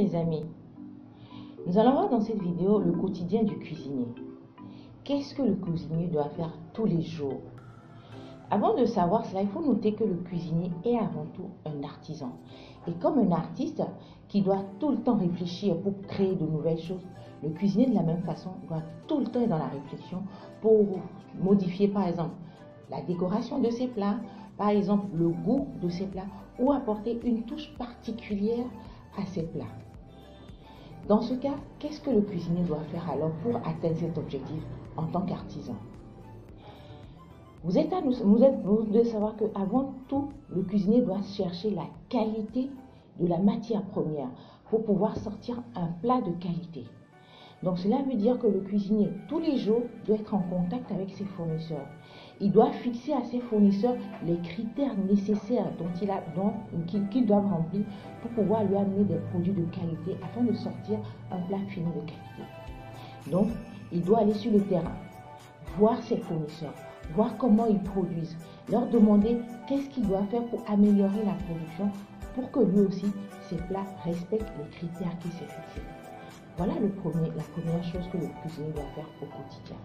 les amis, nous allons voir dans cette vidéo le quotidien du cuisinier. Qu'est-ce que le cuisinier doit faire tous les jours? Avant de savoir cela, il faut noter que le cuisinier est avant tout un artisan. Et comme un artiste qui doit tout le temps réfléchir pour créer de nouvelles choses, le cuisinier de la même façon doit tout le temps être dans la réflexion pour modifier par exemple la décoration de ses plats, par exemple le goût de ses plats ou apporter une touche particulière à ses plats. Dans ce cas, qu'est-ce que le cuisinier doit faire alors pour atteindre cet objectif en tant qu'artisan? Vous devez savoir qu'avant tout, le cuisinier doit chercher la qualité de la matière première pour pouvoir sortir un plat de qualité. Donc cela veut dire que le cuisinier, tous les jours, doit être en contact avec ses fournisseurs. Il doit fixer à ses fournisseurs les critères nécessaires qu'ils doivent remplir pour pouvoir lui amener des produits de qualité afin de sortir un plat fini de qualité. Donc, il doit aller sur le terrain, voir ses fournisseurs, voir comment ils produisent, leur demander qu'est-ce qu'il doit faire pour améliorer la production pour que lui aussi, ses plats respectent les critères qu'il s'est fixés. Voilà la première chose que le cuisinier doit faire au quotidien.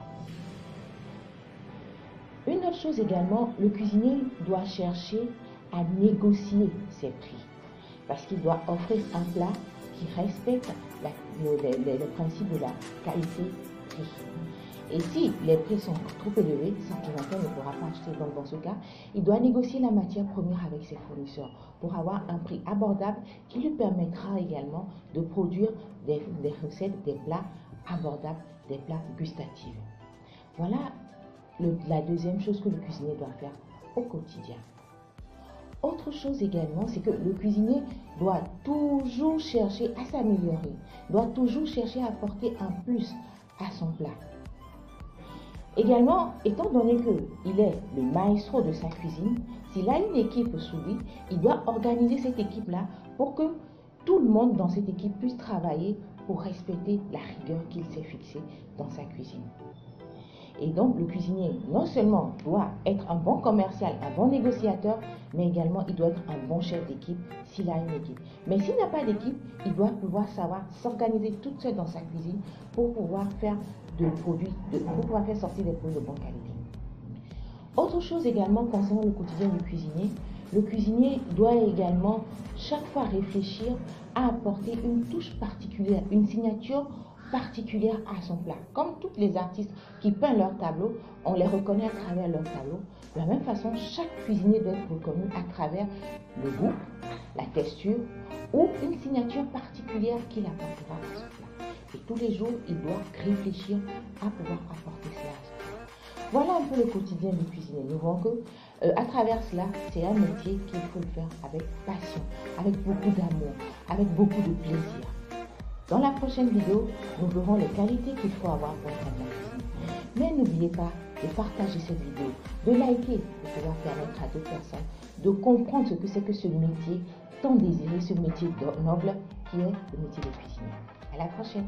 Une autre chose également, le cuisinier doit chercher à négocier ses prix parce qu'il doit offrir un plat qui respecte le principe de la qualité-prix. Et si les prix sont trop élevés, son clientèle ne pourra pas acheter. Donc dans ce cas, il doit négocier la matière première avec ses fournisseurs pour avoir un prix abordable qui lui permettra également de produire des recettes, des plats abordables, des plats gustatifs. Voilà la deuxième chose que le cuisinier doit faire au quotidien. Autre chose également, c'est que le cuisinier doit toujours chercher à s'améliorer, doit toujours chercher à apporter un plus à son plat. Également, étant donné qu'il est le maestro de sa cuisine, s'il a une équipe sous lui, il doit organiser cette équipe-là pour que tout le monde dans cette équipe puisse travailler pour respecter la rigueur qu'il s'est fixée dans sa cuisine. Et donc, le cuisinier, non seulement doit être un bon commercial, un bon négociateur, mais également, il doit être un bon chef d'équipe s'il a une équipe. Mais s'il n'a pas d'équipe, il doit pouvoir savoir s'organiser toute seule dans sa cuisine pour pouvoir faire sortir des produits de bonne qualité. Autre chose également concernant le quotidien du cuisinier, le cuisinier doit également chaque fois réfléchir à apporter une touche particulière, une signature particulière à son plat. Comme tous les artistes qui peignent leur tableau, on les reconnaît à travers leur tableau. De la même façon, chaque cuisinier doit être reconnu à travers le goût, la texture ou une signature particulière qu'il apportera à son plat. Et tous les jours, il doit réfléchir à pouvoir apporter cela à son plat. Voilà un peu le quotidien du cuisinier. Nous voyons que à travers cela, c'est un métier qu'il faut le faire avec passion, avec beaucoup d'amour, avec beaucoup de plaisir. Dans la prochaine vidéo, nous verrons les qualités qu'il faut avoir pour être un cuisinier. Mais n'oubliez pas de partager cette vidéo, de liker pour pouvoir permettre à d'autres personnes de comprendre ce que c'est que ce métier tant désiré, ce métier noble qui est le métier de cuisinier. À la prochaine!